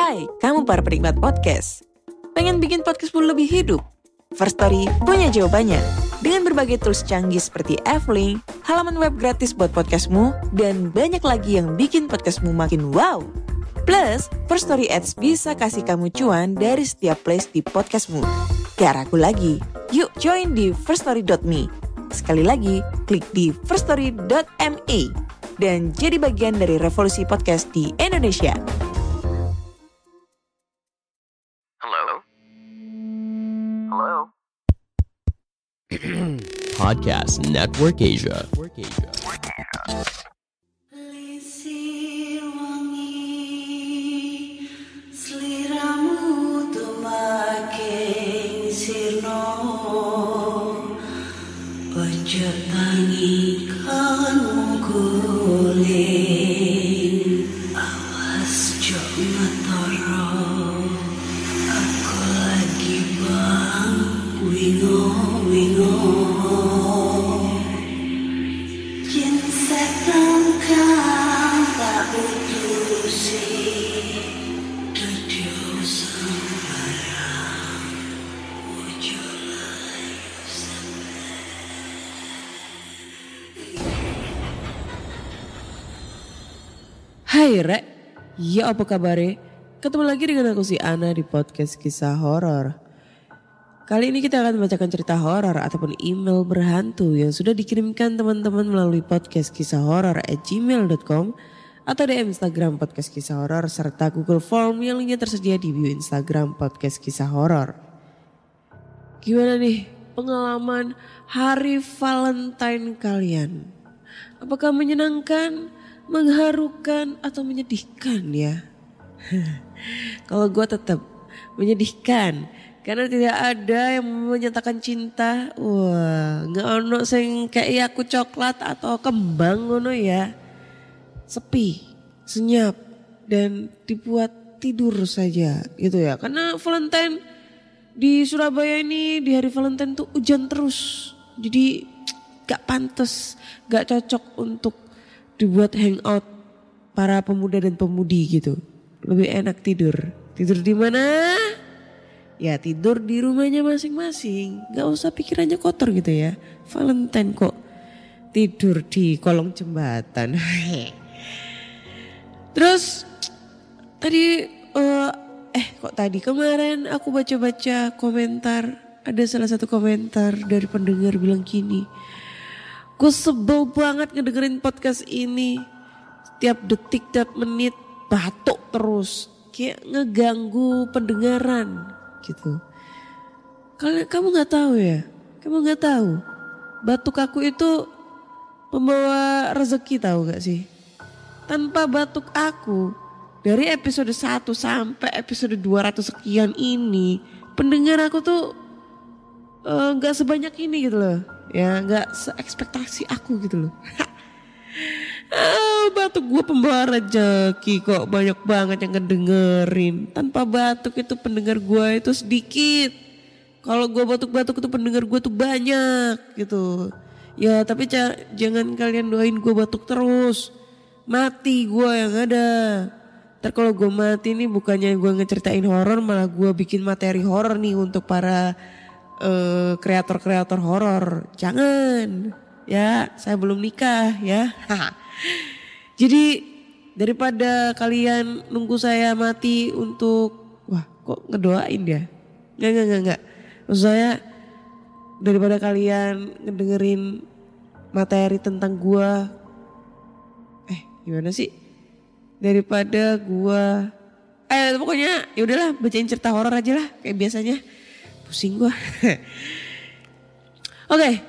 Hai, kamu para penikmat podcast. Pengen bikin podcastmu lebih hidup? First Story punya jawabannya. Dengan berbagai tools canggih seperti F-Link, halaman web gratis buat podcastmu, dan banyak lagi yang bikin podcastmu makin wow. Plus, First Story Ads bisa kasih kamu cuan dari setiap place di podcastmu. Gak ragu lagi, yuk join di firststory.me. Sekali lagi, klik di firststory.me dan jadi bagian dari revolusi podcast di Indonesia. Hello? Podcast Network Asia. Lisir wangi, seliramu tumaking sirno, ojo tangi kanmu guling, awas jo ngetoro, aku lagi bang wingo. Jin setan kang tak utusi, dudu sembarang, ojo lai Hai Rek, ya apa kabarnya? Ketemu lagi dengan aku si Ana di podcast kisah horor. Kali ini kita akan membacakan cerita horor ataupun email berhantu yang sudah dikirimkan teman-teman melalui podcast kisah horor@gmail.com atau DM Instagram podcast kisah horor serta Google Form yang linknya tersedia di bio Instagram podcast kisah horor. Gimana nih pengalaman hari Valentine kalian? Apakah menyenangkan, mengharukan atau menyedihkan ya? Kalau gue tetap menyedihkan. Karena tidak ada yang menyatakan cinta. Wah, gak ono sing kayak aku coklat atau kembang ngono ya. Sepi, senyap dan dibuat tidur saja gitu ya. Karena Valentine di Surabaya ini di hari Valentine tuh hujan terus. Jadi gak pantas, gak cocok untuk dibuat hangout para pemuda dan pemudi gitu. Lebih enak tidur. Tidur di mana? Ya tidur di rumahnya masing-masing. Gak usah pikirannya kotor gitu ya. Valentine kok tidur di kolong jembatan. Terus tadi kemarin aku baca-baca komentar. Ada salah satu komentar dari pendengar bilang gini. Gue sebel banget ngedengerin podcast ini. Setiap detik, tiap menit batuk terus. Kayak ngeganggu pendengaran gitu. Kamu nggak tahu ya? Kamu nggak tahu? Batuk aku itu pembawa rezeki, tahu gak sih? Tanpa batuk aku dari episode 1 sampai episode 200 sekian ini, pendengar aku tuh nggak sebanyak ini gitu loh. Ya nggak seekspektasi aku gitu loh. Batuk gue pembawa rezeki kok, banyak banget yang ngedengerin. Tanpa batuk itu pendengar gue itu sedikit. Kalau gue batuk-batuk itu pendengar gue tuh banyak gitu. Ya tapi jangan kalian doain gue batuk terus. Mati gue yang ada. Ntar kalau gue mati nih bukannya gue ngeceritain horor, malah gue bikin materi horor nih untuk para kreator-kreator horor. Jangan. Ya saya belum nikah ya. Jadi daripada kalian nunggu saya mati untuk, wah kok ngedoain dia? Enggak. Maksud saya daripada kalian ngedengerin materi tentang gua, gimana sih? Daripada gua, pokoknya ya udahlah bacain cerita horor aja lah kayak biasanya. Pusing gua. Oke,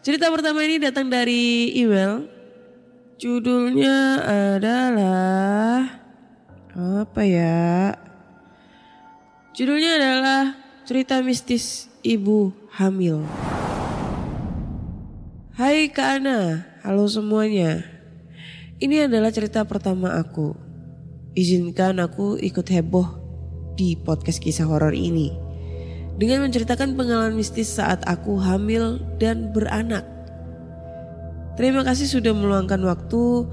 cerita pertama ini datang dari email. Judulnya adalah apa ya? Judulnya adalah cerita mistis ibu hamil. Hai Kak Ana, halo semuanya. Ini adalah cerita pertama aku. Izinkan aku ikut heboh di podcast kisah horor ini dengan menceritakan pengalaman mistis saat aku hamil dan beranak. Terima kasih sudah meluangkan waktu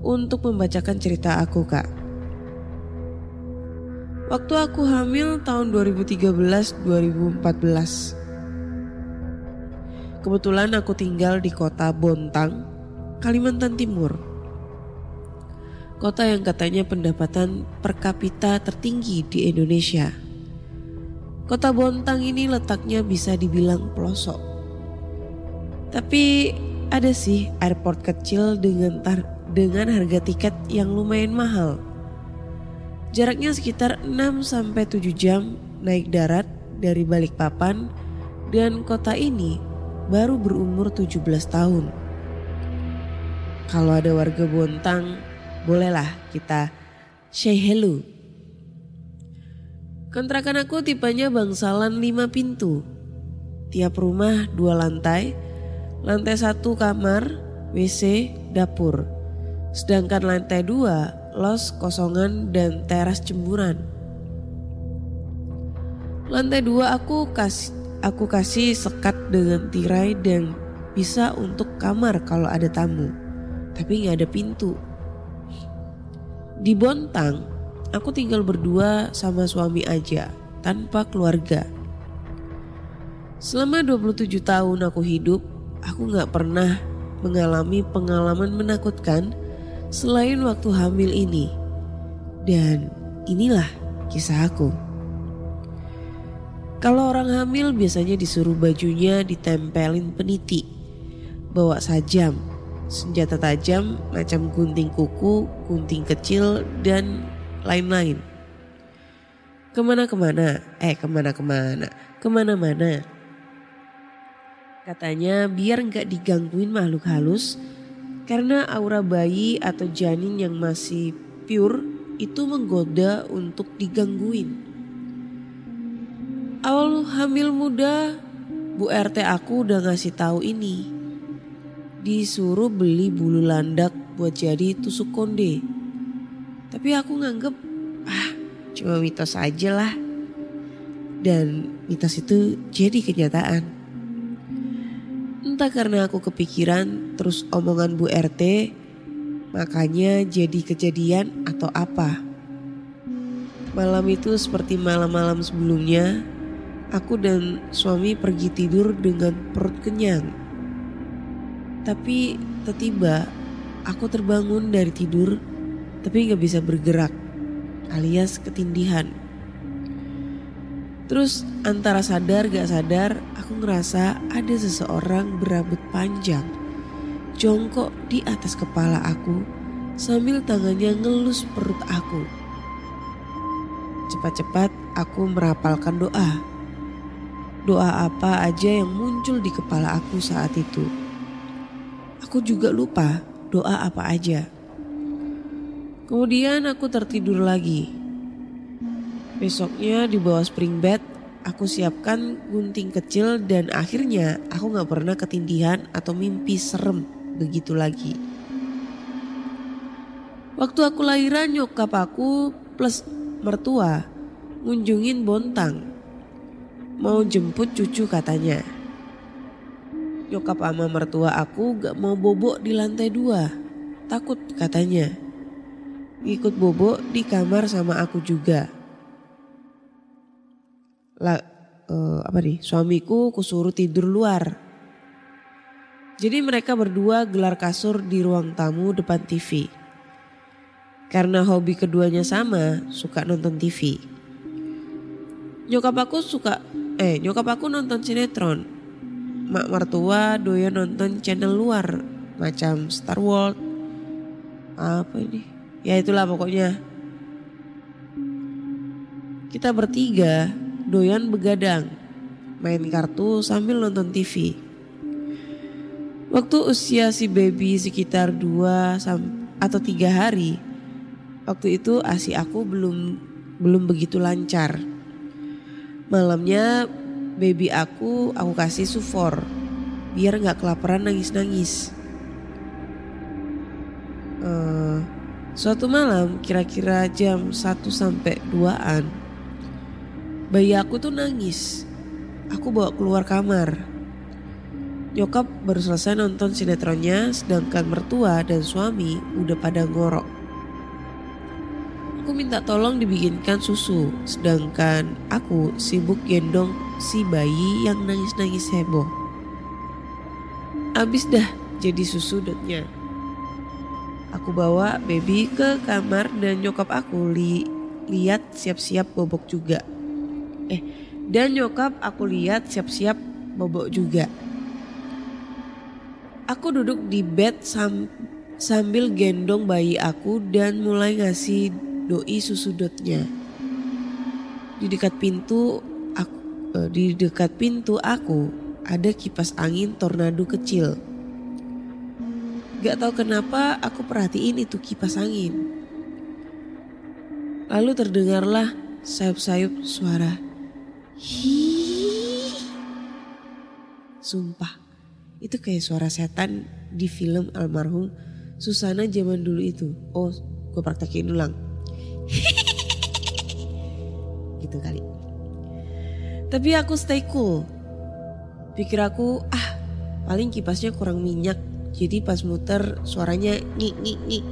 untuk membacakan cerita aku, Kak. Waktu aku hamil tahun 2013-2014. Kebetulan aku tinggal di kota Bontang, Kalimantan Timur. Kota yang katanya pendapatan per kapita tertinggi di Indonesia. Kota Bontang ini letaknya bisa dibilang pelosok. Tapi ada sih airport kecil dengan harga tiket yang lumayan mahal. Jaraknya sekitar 6-7 jam naik darat dari Balikpapan, dan kota ini baru berumur 17 tahun. Kalau ada warga Bontang, bolehlah kita say hello. Kontrakan aku tipenya bangsalan 5 pintu. Tiap rumah 2 lantai. Lantai 1 kamar, WC, dapur. Sedangkan lantai 2 los kosongan dan teras cemburan. Lantai 2 aku kasih sekat dengan tirai dan bisa untuk kamar kalau ada tamu. Tapi gak ada pintu. Di Bontang, aku tinggal berdua sama suami aja, tanpa keluarga. Selama 27 tahun aku hidup, aku gak pernah mengalami pengalaman menakutkan selain waktu hamil ini. Dan inilah kisah aku. Kalau orang hamil biasanya disuruh bajunya ditempelin peniti, bawa sajam, senjata tajam macam gunting kuku, gunting kecil, dan lain-lain. Kemana-mana. Katanya biar gak digangguin makhluk halus, karena aura bayi atau janin yang masih pure itu menggoda untuk digangguin. Awal hamil muda, Bu RT aku udah ngasih tahu ini. Disuruh beli bulu landak buat jadi tusuk konde. Tapi aku nganggep cuma mitos aja lah. Dan mitos itu jadi kenyataan. Entah karena aku kepikiran terus omongan Bu RT, makanya jadi kejadian atau apa. Malam itu seperti malam-malam sebelumnya, aku dan suami pergi tidur dengan perut kenyang. Tapi tiba-tiba aku terbangun dari tidur tapi gak bisa bergerak, alias ketindihan. Terus antara sadar gak sadar aku ngerasa ada seseorang berambut panjang jongkok di atas kepala aku sambil tangannya ngelus perut aku. Cepat-cepat aku merapalkan doa. Doa apa aja yang muncul di kepala aku saat itu. Aku juga lupa doa apa aja. Kemudian aku tertidur lagi. Besoknya di bawah spring bed aku siapkan gunting kecil dan akhirnya aku gak pernah ketindihan atau mimpi serem begitu lagi. Waktu aku lahiran nyokap aku plus mertua ngunjungin Bontang. Mau jemput cucu katanya. Nyokap sama mertua aku gak mau bobok di lantai 2. Takut katanya. Ikut bobok di kamar sama aku juga. Suamiku kusuruh tidur luar. Jadi mereka berdua gelar kasur di ruang tamu depan TV. Karena hobi keduanya sama, suka nonton TV. Nyokap aku nonton sinetron. Mak mertua doyan nonton channel luar macam Star World. Apa ini? Ya itulah pokoknya. Kita bertiga doyan begadang, main kartu sambil nonton TV. Waktu usia si baby sekitar 2 atau 3 hari, waktu itu ASI aku belum begitu lancar. Malamnya baby aku kasih sufor biar gak kelaparan nangis-nangis. Suatu malam kira-kira jam 1-2an, bayi aku tuh nangis. Aku bawa keluar kamar. Nyokap baru selesai nonton sinetronnya, sedangkan mertua dan suami udah pada ngorok. Aku Aku minta tolong dibikinkan susu, sedangkan aku sibuk gendong si bayi yang nangis-nangis heboh. Abis dah jadi susu dotnya. Aku bawa baby ke kamar dan nyokap aku lihat siap-siap bobok juga. Dan nyokap aku lihat siap-siap bobok juga. Aku duduk di bed sambil gendong bayi aku dan mulai ngasih doi susu dotnya. Di dekat pintu aku ada kipas angin tornado kecil. Gak tahu kenapa aku perhatiin itu kipas angin. Lalu terdengarlah sayup-sayup suara hi. Sumpah, itu kayak suara setan di film almarhum Susana zaman dulu itu. Oh, gue praktekin ulang. Gitu kali. Tapi aku stay cool. Pikir aku, paling kipasnya kurang minyak. Jadi pas muter suaranya ngik ngik ngik.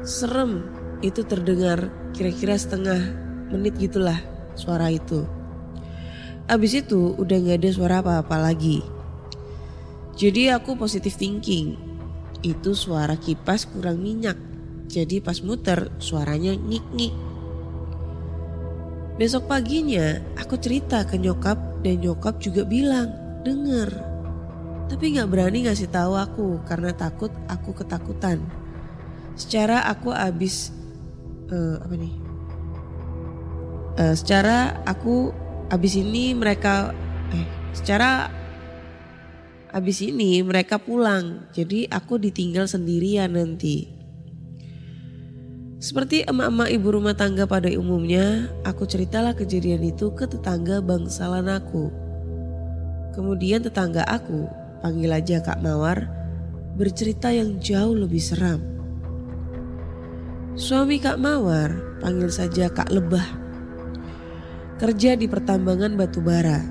Serem, itu terdengar kira-kira setengah menit gitulah suara itu. Abis itu udah gak ada suara apa-apa lagi. Jadi aku positive thinking. Itu suara kipas kurang minyak. Jadi pas muter suaranya ngik ngik. Besok paginya aku cerita ke nyokap dan nyokap juga bilang denger. Tapi gak berani ngasih tahu aku karena takut aku ketakutan. Secara aku abis ini mereka pulang. Jadi aku ditinggal sendirian nanti. Seperti emak-emak ibu rumah tangga pada umumnya, aku ceritalah kejadian itu ke tetangga bangsalan aku. Kemudian tetangga aku, panggil aja Kak Mawar, bercerita yang jauh lebih seram. Suami Kak Mawar, panggil saja Kak Lebah, kerja di pertambangan batu bara.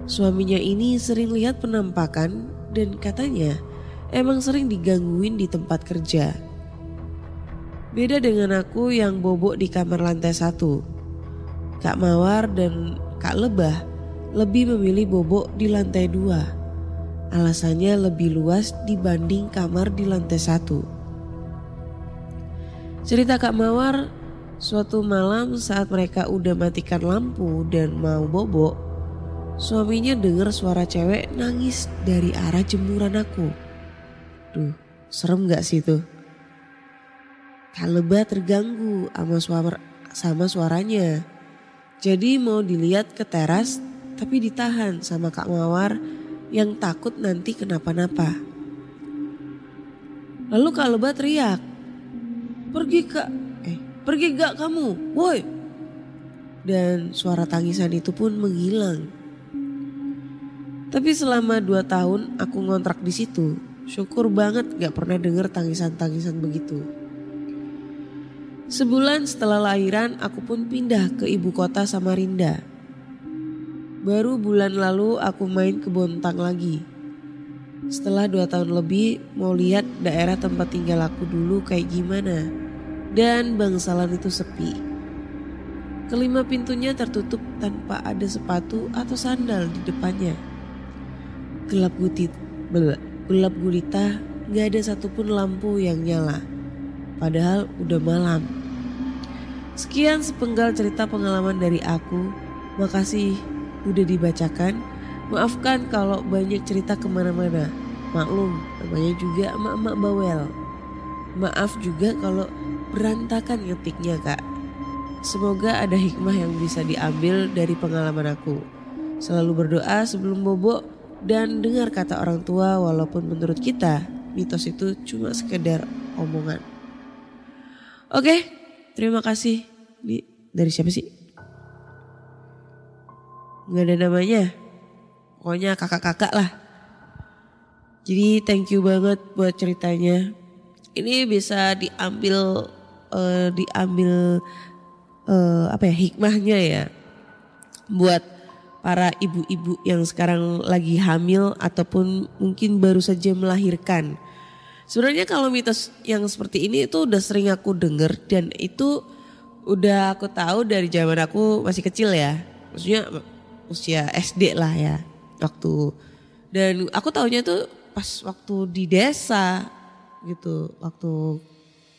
Suaminya ini sering lihat penampakan dan katanya emang sering digangguin di tempat kerja. Beda dengan aku yang bobok di kamar lantai 1. Kak Mawar dan Kak Lebah lebih memilih bobok di lantai 2. Alasannya lebih luas dibanding kamar di lantai 1. Cerita Kak Mawar, suatu malam saat mereka udah matikan lampu dan mau bobok, suaminya dengar suara cewek nangis dari arah jemuran aku. Duh, serem gak sih itu? Kak Lebah terganggu sama suaranya. Jadi mau dilihat ke teras tapi ditahan sama Kak Mawar yang takut nanti kenapa-napa. Lalu Kak Lebah teriak, Pergi gak kamu, woi. Dan suara tangisan itu pun menghilang. Tapi selama 2 tahun aku ngontrak di situ, syukur banget gak pernah denger tangisan-tangisan begitu. Sebulan setelah lahiran aku pun pindah ke ibu kota Samarinda. Baru bulan lalu aku main ke Bontang lagi. Setelah 2 tahun lebih mau lihat daerah tempat tinggal aku dulu kayak gimana. Dan bangsalan itu sepi. Kelima pintunya tertutup tanpa ada sepatu atau sandal di depannya. Gelap gulita, gak ada satupun lampu yang nyala. Padahal udah malam. Sekian sepenggal cerita pengalaman dari aku. Makasih udah dibacakan. Maafkan kalau banyak cerita kemana-mana. Maklum, namanya juga emak-emak bawel. Maaf juga kalau berantakan ngetiknya kak. Semoga ada hikmah yang bisa diambil dari pengalaman aku. Selalu berdoa sebelum bobok dan dengar kata orang tua walaupun menurut kita mitos itu cuma sekedar omongan. Oke, terima kasih. Ini dari siapa sih? Gak ada namanya. Pokoknya kakak-kakak lah. Jadi thank you banget buat ceritanya. Ini bisa diambil hikmahnya ya. Buat para ibu-ibu yang sekarang lagi hamil ataupun mungkin baru saja melahirkan. Sebenarnya kalau mitos yang seperti ini itu udah sering aku denger dan itu udah aku tahu dari zaman aku masih kecil ya. Maksudnya usia SD lah ya waktu. Dan aku tahunya tuh pas waktu di desa gitu, waktu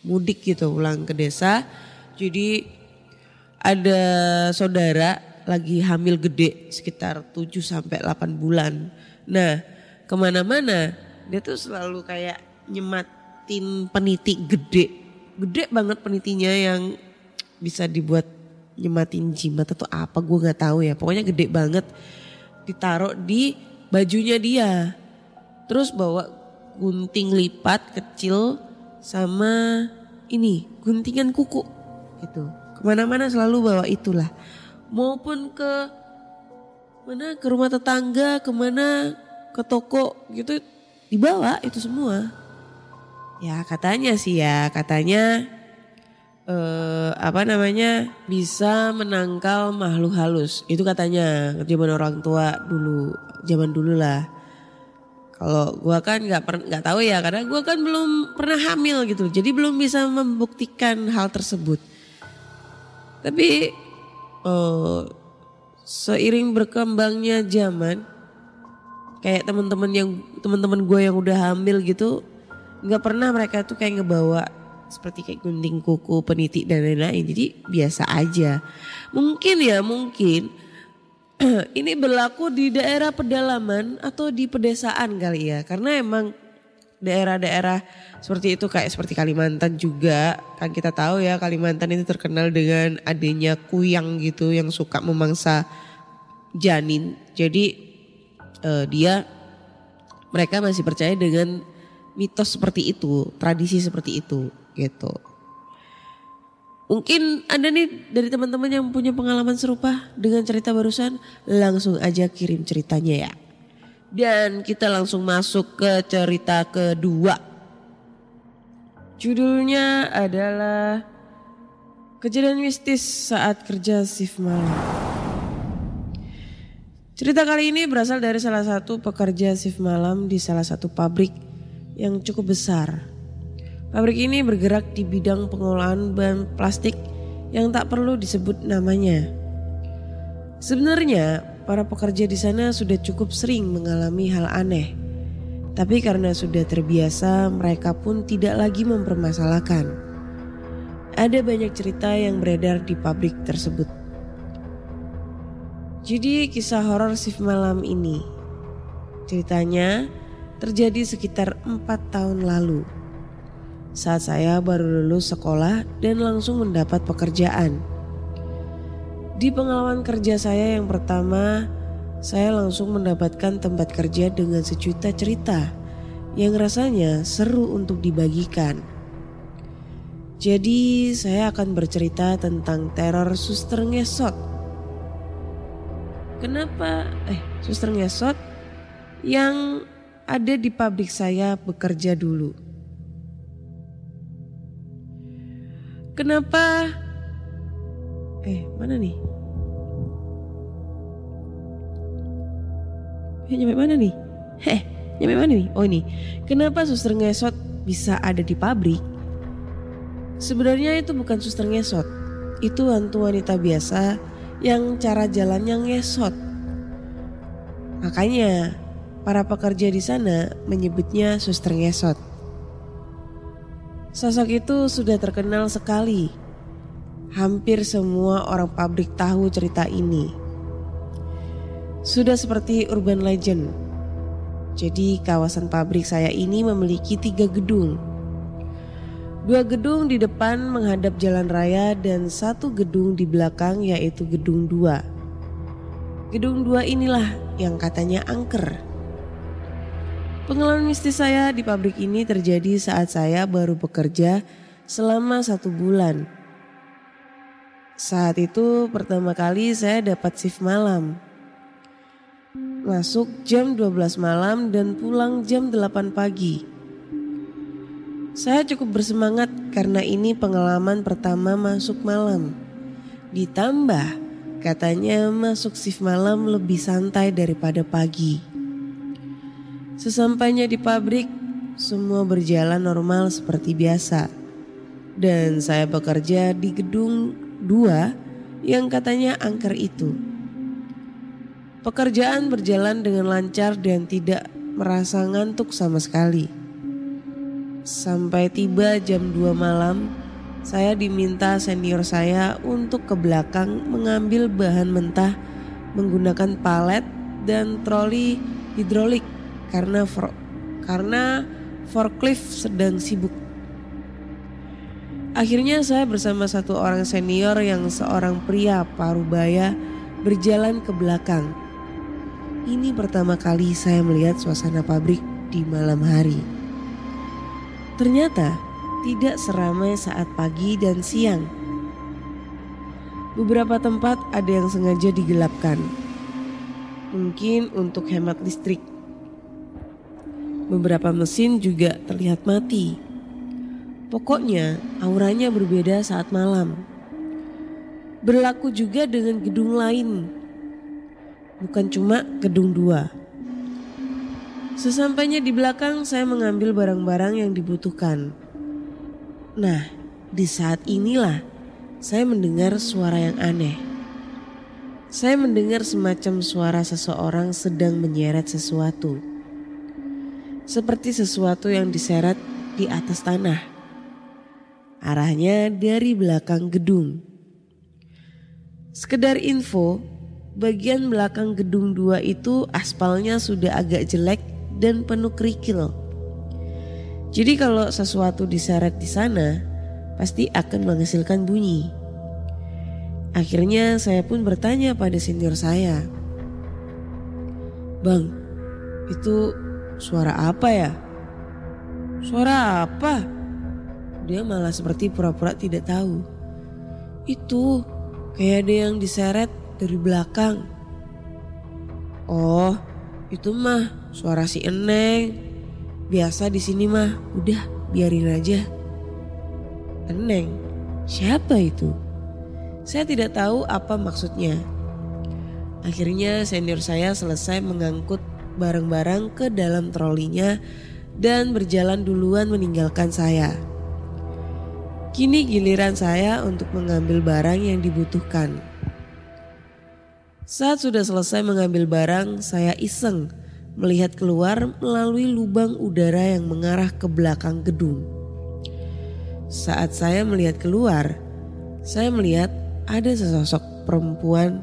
mudik gitu pulang ke desa. Jadi ada saudara lagi hamil gede sekitar 7-8 bulan. Nah kemana-mana dia tuh selalu kayak nyematin peniti gede banget penitinya yang bisa dibuat nyematin jimat atau apa gue nggak tahu ya, pokoknya gede banget, ditaruh di bajunya dia, terus bawa gunting lipat kecil sama ini guntingan kuku gitu, kemana-mana selalu bawa itulah, maupun ke mana, ke rumah tetangga, kemana, ke toko gitu dibawa itu semua. Ya katanya sih ya, katanya bisa menangkal makhluk halus. Itu katanya zaman orang tua dulu, zaman dulu lah. Kalau gua kan nggak tahu ya, karena gua kan belum pernah hamil gitu, jadi belum bisa membuktikan hal tersebut. Tapi seiring berkembangnya zaman, kayak teman-teman gue yang udah hamil gitu, nggak pernah mereka tuh kayak ngebawa seperti kayak gunting kuku, peniti dan lain-lain. Jadi biasa aja. Mungkin ini berlaku di daerah pedalaman atau di pedesaan kali ya. Karena emang daerah-daerah seperti itu kayak seperti Kalimantan juga. Kan kita tahu ya Kalimantan itu terkenal dengan adanya kuyang gitu yang suka memangsa janin. Jadi mereka masih percaya dengan mitos seperti itu, tradisi seperti itu gitu. Mungkin ada nih dari teman-teman yang punya pengalaman serupa dengan cerita barusan, langsung aja kirim ceritanya ya. Dan kita langsung masuk ke cerita kedua. Judulnya adalah Kejadian Mistis Saat Kerja Shift Malam. Cerita kali ini berasal dari salah satu pekerja shift malam di salah satu pabrik yang cukup besar. Pabrik ini bergerak di bidang pengolahan bahan plastik yang tak perlu disebut namanya. Sebenarnya para pekerja di sana sudah cukup sering mengalami hal aneh. Tapi karena sudah terbiasa, mereka pun tidak lagi mempermasalahkan. Ada banyak cerita yang beredar di pabrik tersebut. Jadi kisah horor shift malam ini ceritanya terjadi sekitar 4 tahun lalu. Saat saya baru lulus sekolah dan langsung mendapat pekerjaan. Di pengalaman kerja saya yang pertama, saya langsung mendapatkan tempat kerja dengan sejuta cerita yang rasanya seru untuk dibagikan. Jadi saya akan bercerita tentang teror suster ngesot. Kenapa suster ngesot yang ada di pabrik saya bekerja dulu? Kenapa mana nih? Nyampe mana nih? Nyampe mana nih? Oh ini. Kenapa suster ngesot bisa ada di pabrik? Sebenarnya itu bukan suster ngesot. Itu hantu wanita biasa yang cara jalannya ngesot. Makanya para pekerja di sana menyebutnya suster ngesot. Sosok itu sudah terkenal sekali. Hampir semua orang pabrik tahu cerita ini. Sudah seperti urban legend. Jadi kawasan pabrik saya ini memiliki 3 gedung. 2 gedung di depan menghadap jalan raya dan 1 gedung di belakang yaitu gedung 2. Gedung 2 inilah yang katanya angker. Pengalaman mistis saya di pabrik ini terjadi saat saya baru bekerja selama 1 bulan. Saat itu pertama kali saya dapat shift malam. Masuk jam 12 malam dan pulang jam 8 pagi. Saya cukup bersemangat karena ini pengalaman pertama masuk malam. Ditambah katanya masuk shift malam lebih santai daripada pagi. Sesampainya di pabrik, semua berjalan normal seperti biasa. Dan saya bekerja di gedung 2 yang katanya angker itu. Pekerjaan berjalan dengan lancar dan tidak merasa ngantuk sama sekali. Sampai tiba jam 2 malam, saya diminta senior saya untuk ke belakang mengambil bahan mentah menggunakan palet dan troli hidrolik karena forklift sedang sibuk. Akhirnya saya bersama satu orang senior yang seorang pria parubaya berjalan ke belakang. Ini pertama kali saya melihat suasana pabrik di malam hari. Ternyata tidak seramai saat pagi dan siang. Beberapa tempat ada yang sengaja digelapkan, mungkin untuk hemat listrik. Beberapa mesin juga terlihat mati. Pokoknya auranya berbeda saat malam. Berlaku juga dengan gedung lain, bukan cuma gedung 2. Sesampainya di belakang, saya mengambil barang-barang yang dibutuhkan. Nah, di saat inilah saya mendengar suara yang aneh. Saya mendengar semacam suara seseorang sedang menyeret sesuatu. Seperti sesuatu yang diseret di atas tanah. Arahnya dari belakang gedung. Sekedar info, bagian belakang gedung 2 itu aspalnya sudah agak jelek dan penuh kerikil. Jadi kalau sesuatu diseret di sana, pasti akan menghasilkan bunyi. Akhirnya saya pun bertanya pada senior saya, "Bang, itu suara apa ya?" "Suara apa?" Dia malah seperti pura-pura tidak tahu. "Itu kayak ada yang diseret dari belakang." "Oh, itu mah suara si Eneng. Biasa di sini mah, udah biarin aja." "Eneng? Siapa itu?" Saya tidak tahu apa maksudnya. Akhirnya senior saya selesai mengangkut barang-barang ke dalam trolinya dan berjalan duluan meninggalkan saya. Kini giliran saya untuk mengambil barang yang dibutuhkan. Saat sudah selesai mengambil barang, saya iseng melihat keluar melalui lubang udara yang mengarah ke belakang gedung. Saat saya melihat keluar, saya melihat ada sesosok perempuan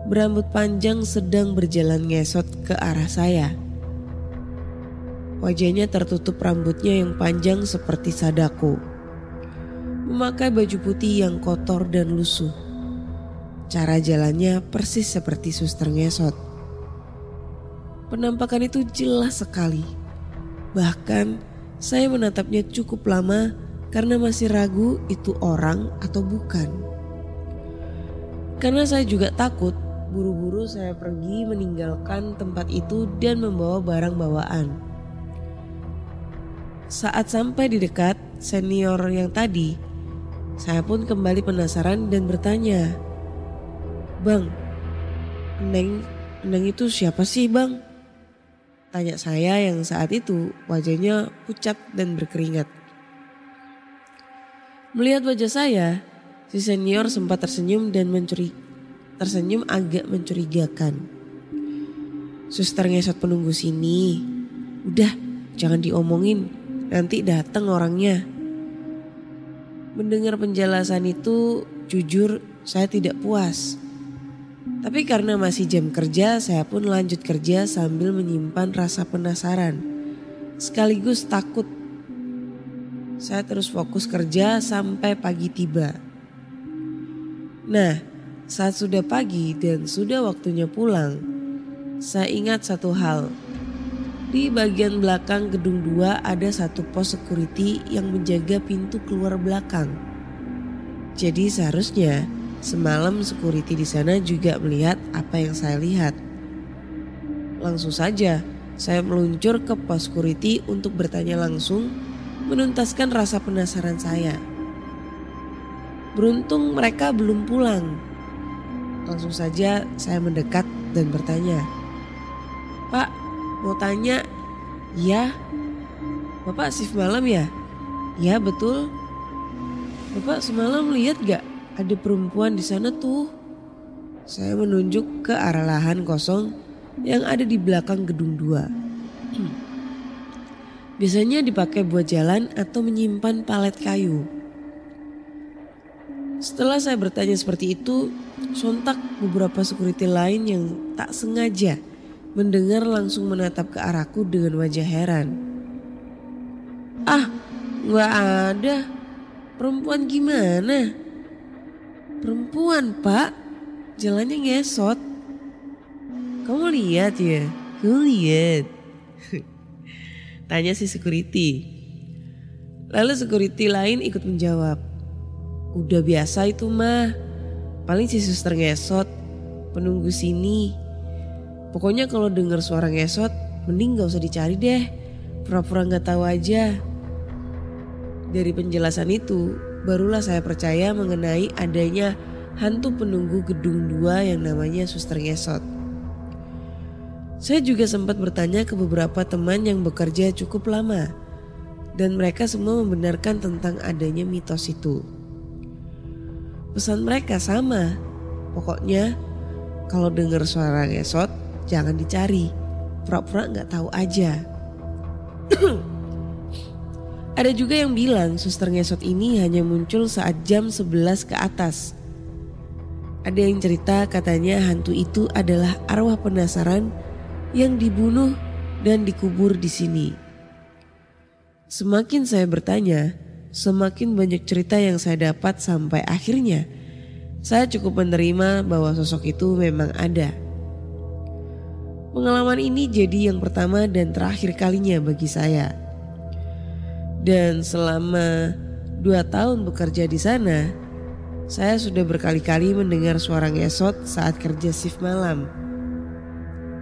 berambut panjang sedang berjalan ngesot ke arah saya. Wajahnya tertutup rambutnya yang panjang seperti sadako. Memakai baju putih yang kotor dan lusuh. Cara jalannya persis seperti suster ngesot. Penampakan itu jelas sekali. Bahkan saya menatapnya cukup lama karena masih ragu itu orang atau bukan. Karena saya juga takut, buru-buru saya pergi meninggalkan tempat itu dan membawa barang bawaan. Saat sampai di dekat senior yang tadi, saya pun kembali penasaran dan bertanya, "Bang, Eneng itu siapa sih bang?" Tanya saya yang saat itu wajahnya pucat dan berkeringat. Melihat wajah saya, si senior sempat tersenyum dan tersenyum agak mencurigakan. "Suster ngesot penunggu sini. Udah, jangan diomongin, nanti datang orangnya." Mendengar penjelasan itu, jujur saya tidak puas. Tapi karena masih jam kerja, saya pun lanjut kerja sambil menyimpan rasa penasaran, sekaligus takut. Saya terus fokus kerja sampai pagi tiba. Nah, saat sudah pagi dan sudah waktunya pulang, saya ingat satu hal. Di bagian belakang gedung 2 ada satu pos security yang menjaga pintu keluar belakang. Jadi seharusnya semalam security di sana juga melihat apa yang saya lihat. Langsung saja saya meluncur ke pos security untuk bertanya langsung, menuntaskan rasa penasaran saya. Beruntung mereka belum pulang. Langsung saja saya mendekat dan bertanya, "Pak, mau tanya?" "Ya." Bapak shift malam ya? Ya betul. Bapak semalam lihat gak ada perempuan di sana tuh? Saya menunjuk ke arah lahan kosong yang ada di belakang gedung 2. Biasanya dipakai buat jalan atau menyimpan palet kayu. Setelah saya bertanya seperti itu, sontak beberapa security lain yang tak sengaja mendengar langsung menatap ke arahku dengan wajah heran. Ah, gak ada. Perempuan gimana? Perempuan pak, jalannya ngesot. Kamu lihat ya? Aku lihat. Tanya si security. Lalu security lain ikut menjawab. Udah biasa itu mah. Paling si suster ngesot, penunggu sini. Pokoknya kalau dengar suara ngesot, mending gak usah dicari deh. Pura-pura gak tahu aja. Dari penjelasan itu, barulah saya percaya mengenai adanya hantu penunggu gedung 2 yang namanya suster ngesot. Saya juga sempat bertanya ke beberapa teman yang bekerja cukup lama. Dan mereka semua membenarkan tentang adanya mitos itu. Pesan mereka sama. Pokoknya kalau dengar suara ngesot jangan dicari. Pura-pura gak tahu aja. Ada juga yang bilang suster ngesot ini hanya muncul saat jam 11 ke atas. Ada yang cerita katanya hantu itu adalah arwah penasaran yang dibunuh dan dikubur di sini. Semakin saya bertanya, semakin banyak cerita yang saya dapat sampai akhirnya saya cukup menerima bahwa sosok itu memang ada. Pengalaman ini jadi yang pertama dan terakhir kalinya bagi saya. Dan selama 2 tahun bekerja di sana, saya sudah berkali-kali mendengar suara ngesot saat kerja shift malam.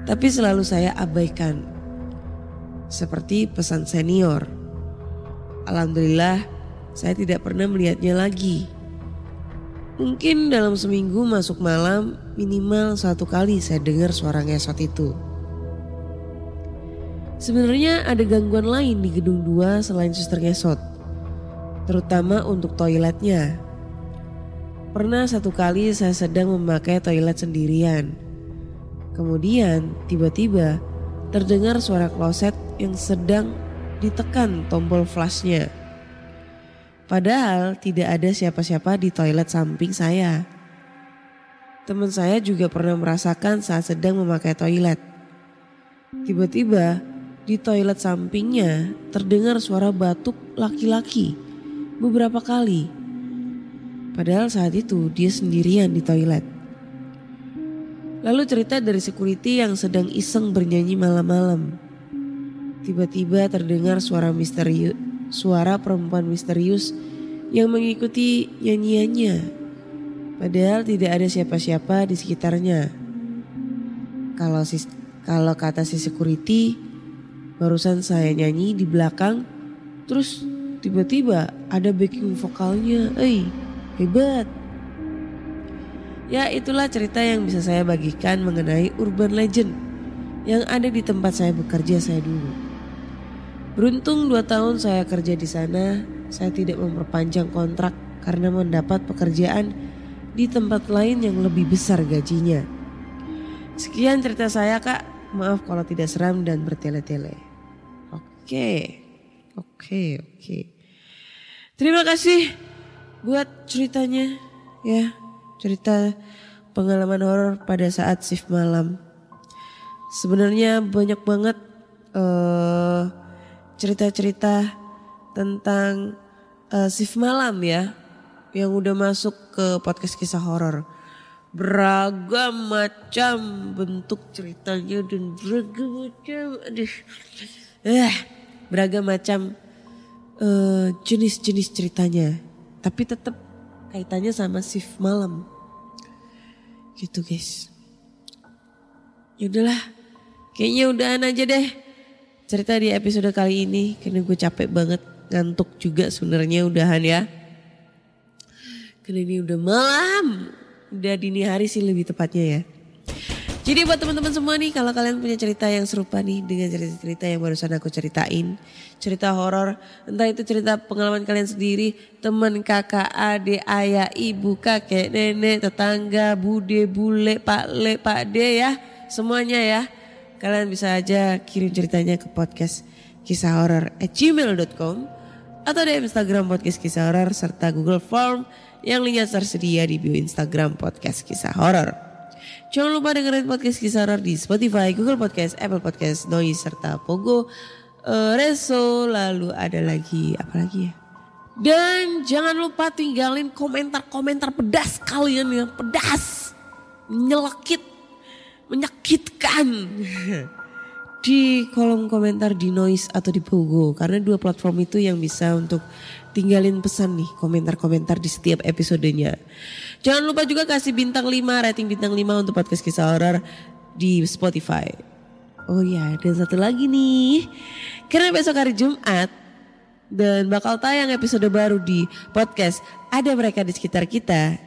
Tapi selalu saya abaikan. Seperti pesan senior. Alhamdulillah saya tidak pernah melihatnya lagi. Mungkin dalam seminggu masuk malam minimal 1 kali saya dengar suara ngesot itu. Sebenarnya ada gangguan lain di gedung 2 selain suster ngesot. Terutama untuk toiletnya. Pernah 1 kali saya sedang memakai toilet sendirian. Kemudian tiba-tiba terdengar suara kloset yang sedang ditekan tombol flashnya. Padahal tidak ada siapa-siapa di toilet samping saya. Teman saya juga pernah merasakan saat sedang memakai toilet. Tiba-tiba di toilet sampingnya terdengar suara batuk laki-laki beberapa kali. Padahal saat itu dia sendirian di toilet. Lalu cerita dari security yang sedang iseng bernyanyi malam-malam. Tiba-tiba terdengar suara perempuan misterius yang mengikuti nyanyiannya. Padahal tidak ada siapa-siapa di sekitarnya. Kalau kata si security, barusan saya nyanyi di belakang, terus tiba-tiba ada backing vokalnya. Hebat. Ya itulah cerita yang bisa saya bagikan mengenai urban legend yang ada di tempat saya bekerja saya dulu. Beruntung 2 tahun saya kerja di sana, saya tidak memperpanjang kontrak karena mendapat pekerjaan di tempat lain yang lebih besar gajinya. Sekian cerita saya kak, maaf kalau tidak seram dan bertele-tele. Oke. Terima kasih buat ceritanya ya. Cerita pengalaman horor pada saat shift malam. Sebenarnya banyak banget cerita-cerita tentang shift malam ya, yang udah masuk ke podcast kisah horor. Beragam macam bentuk ceritanya dan beragam macam jenis-jenis ceritanya. Tapi tetap kaitannya sama shift malam. Gitu guys. Yaudahlah, kayaknya udahan aja deh cerita di episode kali ini. Karena gue capek banget, ngantuk juga sebenarnya, udahan ya. Karena ini udah malam, udah dini hari sih lebih tepatnya ya. Jadi buat teman-teman semua nih, kalau kalian punya cerita yang serupa nih dengan cerita-cerita yang barusan aku ceritain, cerita horor, entah itu cerita pengalaman kalian sendiri, teman, kakak, adik, ayah, ibu, kakek, nenek, tetangga, bude, bule, pak le, pak de ya, semuanya ya. Kalian bisa aja kirim ceritanya ke podcast kisahhoror@gmail.com atau DM Instagram podcast kisah horor serta Google Form yang linknya tersedia di bio Instagram podcast kisah horor. Jangan lupa dengerin podcast kisah horor di Spotify, Google Podcast, Apple Podcast, Noise serta Pogo, Reso, lalu ada lagi apa lagi ya? Dan jangan lupa tinggalin komentar-komentar pedas kalian yang pedas, nyelekit, menyakitkan di kolom komentar di Noise atau di Pogo, karena 2 platform itu yang bisa untuk tinggalin pesan nih, komentar-komentar di setiap episodenya. Jangan lupa juga kasih bintang 5, rating bintang 5 untuk podcast kisah horor di Spotify. Oh ya, dan satu lagi nih, karena besok hari Jumat dan bakal tayang episode baru di podcast Ada Mereka di Sekitar Kita.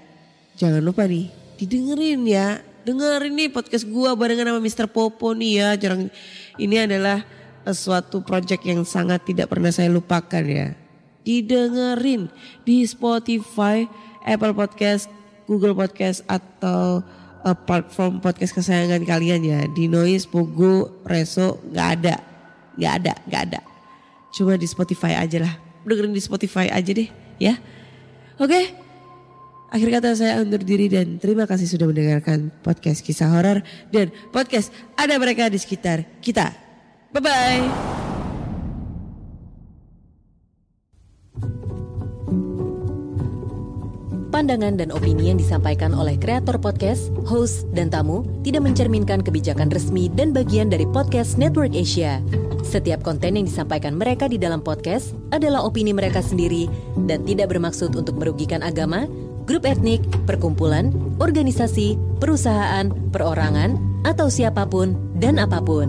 Jangan lupa nih, didengerin ya. Dengerin nih podcast gua barengan sama Mr. Popo nih ya. Ini adalah suatu project yang sangat tidak pernah saya lupakan ya. Didengerin di Spotify, Apple Podcast, Google Podcast atau platform podcast kesayangan kalian ya. Di Noise, Pogo, Reso gak ada. Cuma di Spotify aja lah. Dengerin di Spotify aja deh ya. Oke. Akhir kata saya undur diri dan terima kasih sudah mendengarkan podcast kisah horor dan podcast Ada Mereka di Sekitar Kita. Bye-bye. Pandangan dan opini yang disampaikan oleh kreator podcast, host, dan tamu tidak mencerminkan kebijakan resmi dan bagian dari podcast Network Asia. Setiap konten yang disampaikan mereka di dalam podcast adalah opini mereka sendiri dan tidak bermaksud untuk merugikan agama, grup etnik, perkumpulan, organisasi, perusahaan, perorangan, atau siapapun dan apapun.